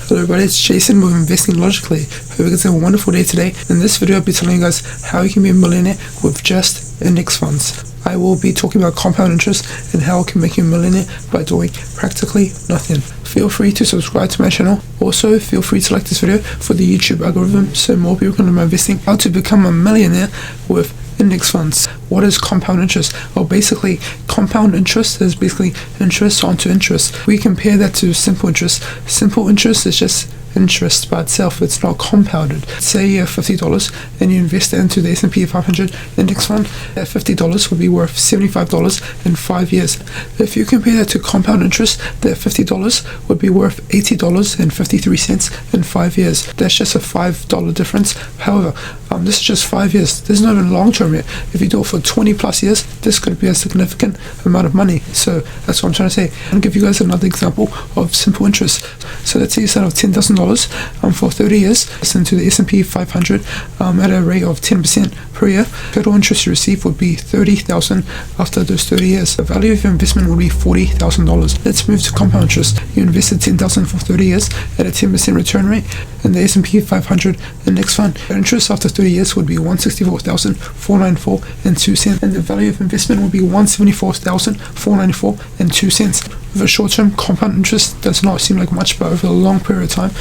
Hello everybody, it's Jason with Investing Logically. Hope you guys have a wonderful day today. In this video I'll be telling you guys how you can be a millionaire with just index funds. I will be talking about compound interest and how it can make you a millionaire by doing practically nothing. Feel free to subscribe to my channel. Also feel free to like this video for the YouTube algorithm so more people can learn about investing. How to become a millionaire with index funds. What is compound interest? Well, basically compound interest is basically interest onto interest. We compare that to simple interest. Simple interest is just interest by itself. It's not compounded. Say you have $50 and you invest it into the S&P 500 index fund. That $50 would be worth $75 in 5 years. If you compare that to compound interest, that $50 would be worth $80.53 in 5 years. That's just a $5 difference. However, this is just 5 years. This is not even long term yet. If you do it for 20 plus years, this could be a significant amount of money. So that's what I'm trying to say. I'll give you guys another example of simple interest. So let's say you start off $10,000 for 30 years into the S&P 500 at a rate of 10% per year. Total interest you receive would be $30,000 after those 30 years. The value of your investment would be $40,000. Let's move to compound interest. You invested $10,000 for 30 years at a 10% return rate in the S&P 500 index fund. The interest after 30 years would be $164,494.02, and the value of investment would be $174,494.02. With a short-term compound interest does not seem like much, but over a long period of time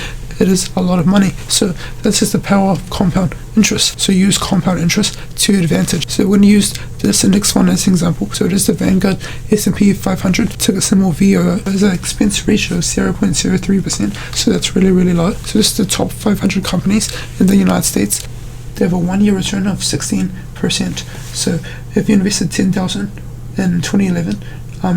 it is a lot of money. So that's just the power of compound interest. So use compound interest to your advantage. So we're going to use this index fund as an example. So it is the Vanguard S&P 500. Took a symbol VOO. There's an expense ratio of 0.03%. So that's really, really low. So this is the top 500 companies in the United States. They have a 1-year return of 16%. So if you invested $10,000 in 2011,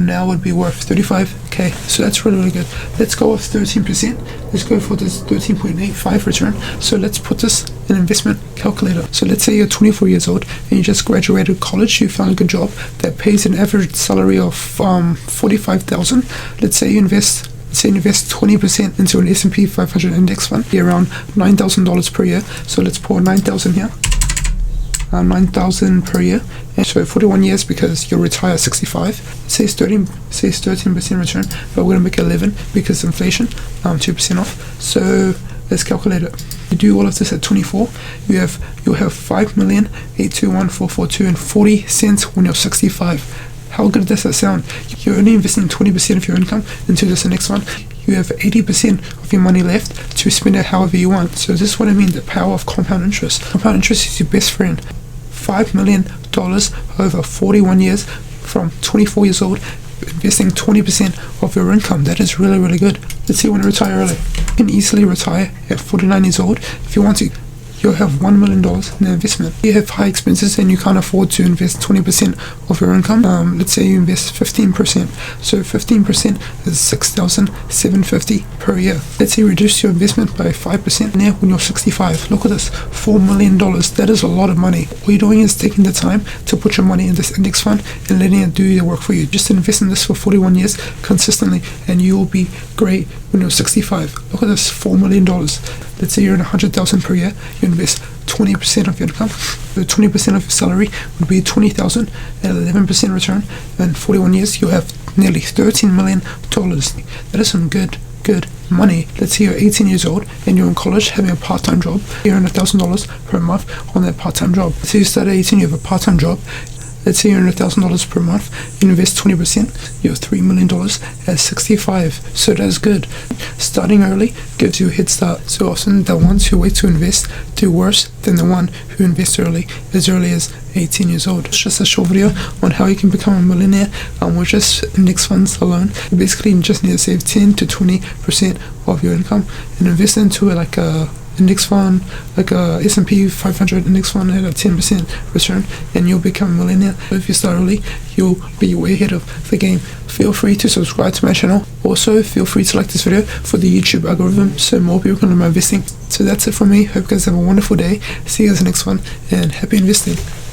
now would be worth $35K. So that's really, really good. Let's go with 13%. Let's go for this 13.85 return. So let's put this in investment calculator. So let's say you're 24 years old and you just graduated college. You found a good job that pays an average salary of $45,000. Let's say you invest 20% into an S&P 500 index fund, around $9,000 per year. So let's pour 9,000 here. 9,000 per year, and so 41 years because you'll retire at 65. It says 13% return, but we're gonna make 11 because inflation, 2% off. So let's calculate it. You do all of this at 24. You'll have 5,821,442.40 when you're 65. How good does that sound? You're only investing 20% of your income into this index fund. You have 80% of your money left to spend it however you want. So this is what I mean, the power of compound interest. Compound interest is your best friend. $5 million over 41 years from 24 years old, investing 20% of your income. That is really, really good. Let's say you want to retire early. You can easily retire at 49 years old if you want to. You'll have $1 million in investment. You have high expenses and you can't afford to invest 20% of your income. Let's say you invest 15%. So 15% is $6,750 per year. Let's say you reduce your investment by 5% now when you're 65. Look at this, $4 million. That is a lot of money. What you're doing is taking the time to put your money in this index fund and letting it do the work for you. Just invest in this for 41 years consistently and you will be great when you're 65. Look at this, $4 million. Let's say you're in $100,000 per year. You invest 20% of your income. So 20% of your salary would be $20,000 at 11% return. And 41 years, you have nearly $13 million. That is some good money. Let's say you're 18 years old and you're in college having a part-time job. You earn $1,000 per month on that part-time job. Let's say you start at 18, you have a part-time job. Let's say you earn $1,000 per month, you invest 20%, you have $3 million at 65. So that's good. Starting early gives you a head start. So often the ones who wait to invest do worse than the one who invests early as 18 years old. It's just a short video on how you can become a millionaire with just index funds alone. You basically just need to save 10 to 20% of your income and invest into like a index fund, like a S&P 500 index fund at a 10% return, and you'll become a millionaire. If you start early, you'll be way ahead of the game. Feel free to subscribe to my channel. Also, feel free to like this video for the YouTube algorithm so more people can learn about investing. So that's it from me. Hope you guys have a wonderful day. See you guys in the next one, and happy investing.